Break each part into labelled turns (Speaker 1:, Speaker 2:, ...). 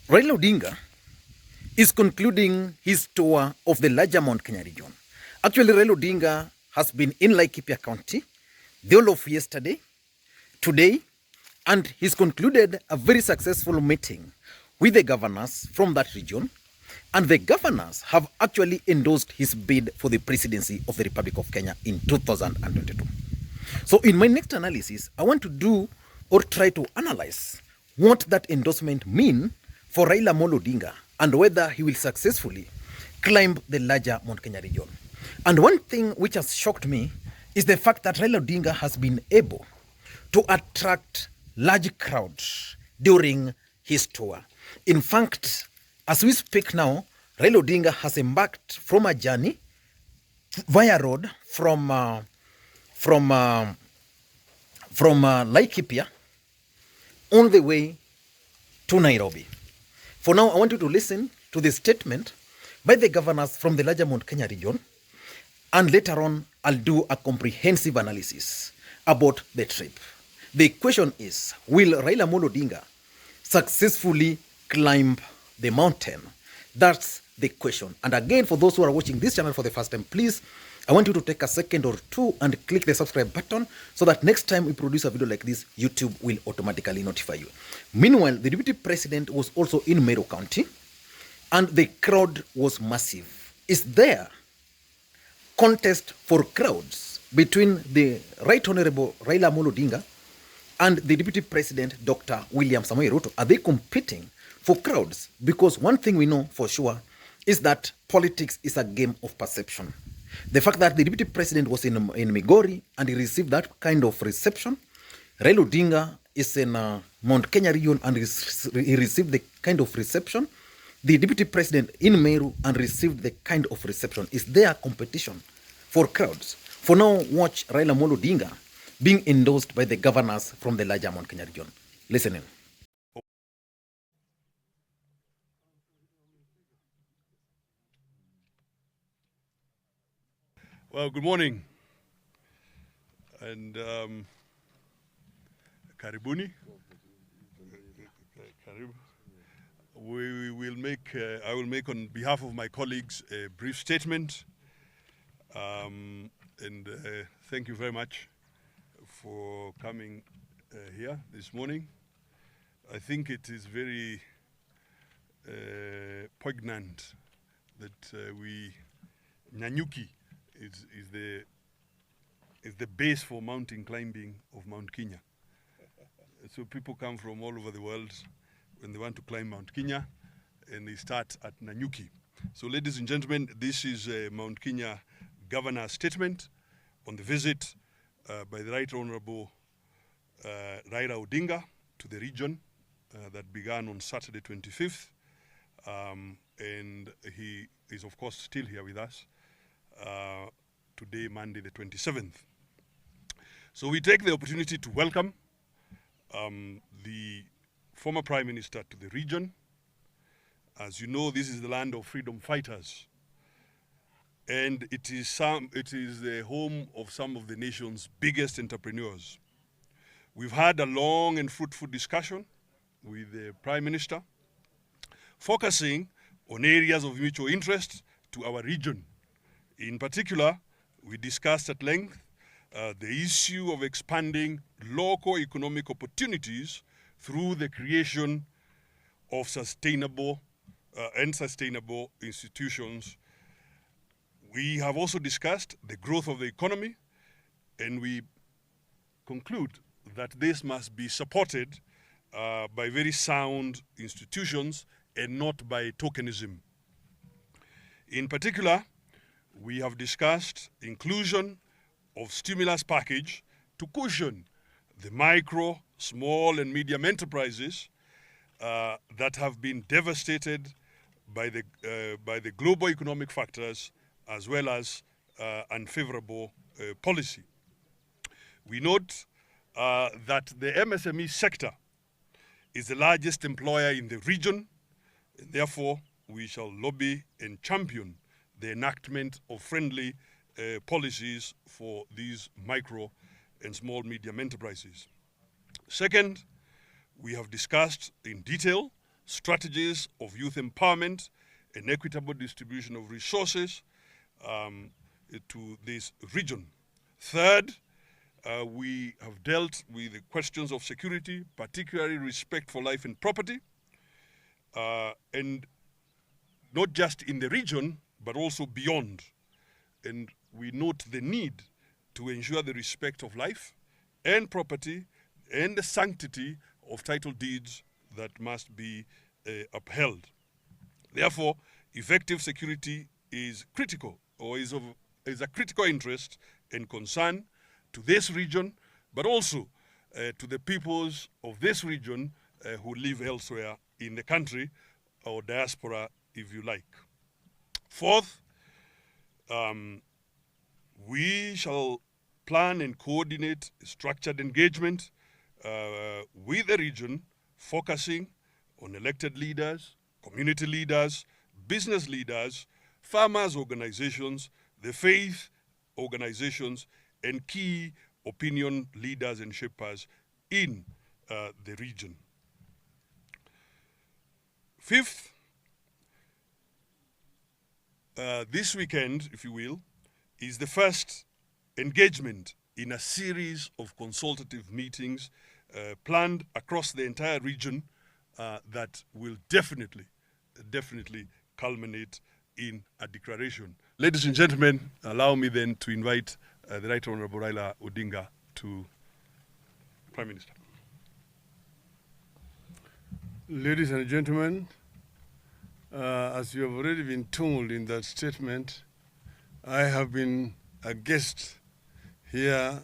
Speaker 1: Raila Odinga is concluding his tour of the larger Mount Kenya region. Actually, Raila Odinga has been in Laikipia County the whole of yesterday, today, and he's concluded a very successful meeting with the governors from that region. And the governors have actually endorsed his bid for the presidency of the Republic of Kenya in 2022. So in my next analysis, I want to do or try to analyze what that endorsement mean for Raila Odinga and whether he will successfully climb the larger Mount Kenya region. And one thing which has shocked me is the fact that Raila Odinga has been able to attract large crowds during his tour. In fact, as we speak now, Raila Odinga has embarked from a journey via road from Laikipia on the way to Nairobi. For now, I want you to listen to the statement by the governors from the larger Mount Kenya region, and later on, I'll do a comprehensive analysis about the trip. The question is, will Raila Odinga successfully climb the mountain? That's the question. And again, for those who are watching this channel for the first time, please, I want you to take a second or two and click the subscribe button so that next time we produce a video like this, YouTube will automatically notify you. Meanwhile, the deputy president was also in Meru County and the crowd was massive. Is there contest for crowds between the Right Honorable Raila Odinga and the deputy president, Dr. William Samoei Ruto? Are they competing for crowds? Because one thing we know for sure is that politics is a game of perception. The fact that the deputy president was in Migori and he received that kind of reception, Raila Odinga is in Mount Kenya region and he received the kind of reception, the deputy president in Meru and received the kind of reception. Is there competition for crowds? For now, watch Raila Odinga being endorsed by the governors from the larger Mount Kenya region. Listen in.
Speaker 2: Well, good morning, and karibuni. We will make. I will make on behalf of my colleagues a brief statement, and thank you very much for coming here this morning. I think it is very poignant that Nanyuki is the base for mountain climbing of Mount Kenya. So people come from all over the world when they want to climb Mount Kenya, and they start at Nanyuki. So ladies and gentlemen, this is a Mount Kenya Governor's statement on the visit by the Right Honorable Raila Odinga to the region that began on Saturday 25th. And he is of course still here with us today, Monday the 27th. So we take the opportunity to welcome the former Prime Minister to the region. As you know, this is the land of freedom fighters, and it is the home of some of the nation's biggest entrepreneurs. We've had a long and fruitful discussion with the Prime Minister, focusing on areas of mutual interest to our region. In particular, we discussed at length the issue of expanding local economic opportunities through the creation of sustainable institutions. We have also discussed the growth of the economy, and we conclude that this must be supported by very sound institutions and not by tokenism. In particular, we have discussed inclusion of stimulus package to cushion the micro, small and medium enterprises that have been devastated by the global economic factors as well as unfavorable policy. We note that the MSME sector is the largest employer in the region, and therefore we shall lobby and champion the enactment of friendly policies for these micro and small medium enterprises. Second, we have discussed in detail strategies of youth empowerment and equitable distribution of resources to this region. Third, we have dealt with the questions of security, particularly respect for life and property, and not just in the region, but also beyond. And we note the need to ensure the respect of life and property and the sanctity of title deeds that must be upheld. Therefore, effective security is critical, or is a critical interest and concern to this region, but also to the peoples of this region who live elsewhere in the country, or diaspora, if you like. Fourth, we shall plan and coordinate structured engagement with the region, focusing on elected leaders, community leaders, business leaders, farmers' organizations, the faith organizations, and key opinion leaders and shapers in the region. Fifth, this weekend, if you will, is the first engagement in a series of consultative meetings planned across the entire region that will definitely culminate in a declaration. Ladies and gentlemen, allow me then to invite the Right Honorable Raila Odinga to Prime Minister.
Speaker 3: Ladies and gentlemen, as you have already been told in that statement, I have been a guest here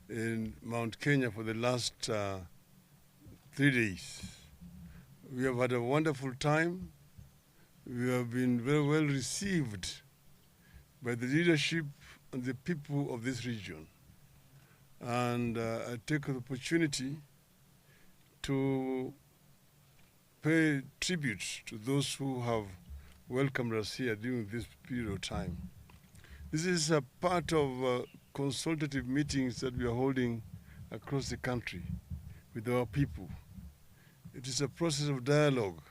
Speaker 3: in Mount Kenya for the last 3 days. We have had a wonderful time. We have been very well received by the leadership and the people of this region. And I take the opportunity to pay tribute to those who have welcomed us here during this period of time. This is a part of consultative meetings that we are holding across the country with our people. It is a process of dialogue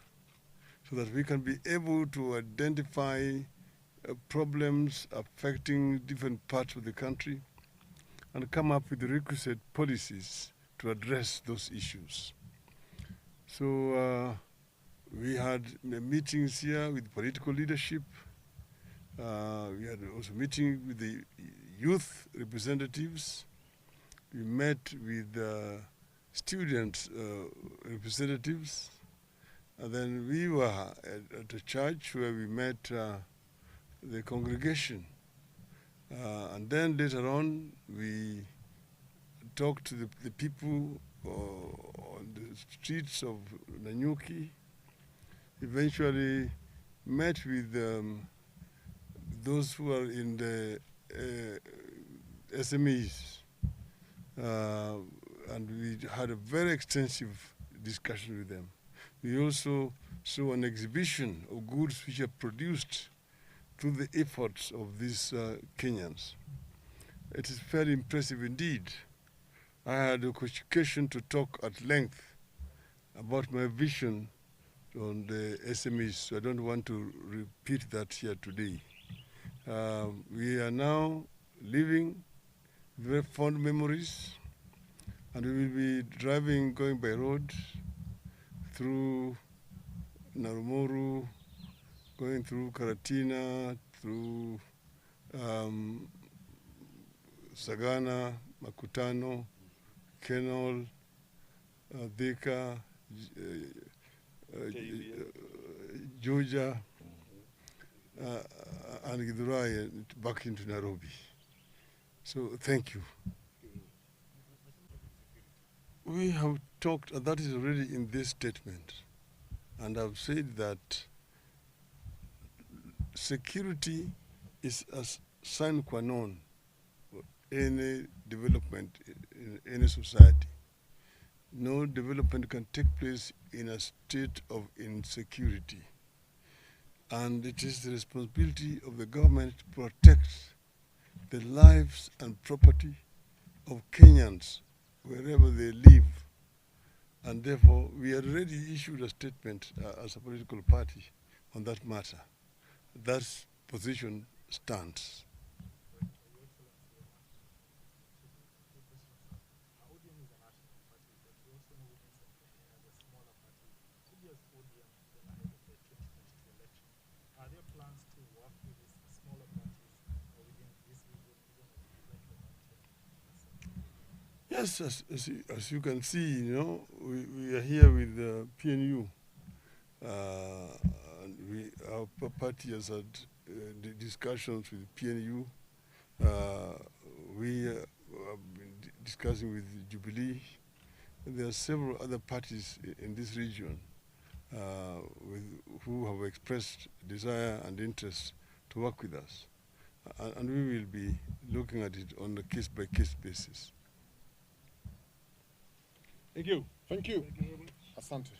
Speaker 3: so that we can be able to identify problems affecting different parts of the country and come up with the requisite policies to address those issues. So we had meetings here with political leadership. We had also meeting with the youth representatives. We met with student representatives. And then we were at a church where we met the congregation. And then later on, we talked to the people on the streets of Nanyuki. Eventually met with those who are in the SMEs. And we had a very extensive discussion with them. We also saw an exhibition of goods which are produced through the efforts of these Kenyans. It is very impressive indeed. I had the occasion to talk at length about my vision on the SMEs, so I don't want to repeat that here today. We are now living very fond memories, and we will be driving, going by road through Narumoru, going through Karatina, through Sagana, Makutano, Kenol, Thika, Georgia, and Githurai, back into Nairobi. So thank you. We have talked, and that is already in this statement, and I've said that security is a sine qua non for any development in any society. No development can take place in a state of insecurity. And it is the responsibility of the government to protect the lives and property of Kenyans wherever they live. And therefore, we had already issued a statement as a political party on that matter. That position stands.
Speaker 4: Are there plans to work with these smaller parties within this region, even as you like
Speaker 3: Yes, as you can see, we are here with PNU. And our party has had the discussions with PNU. We have been discussing with Jubilee. There are several other parties in this region who have expressed desire and interest to work with us. And we will be looking at it on a case-by-case basis.
Speaker 5: Thank you.
Speaker 4: Thank you.
Speaker 5: Asante.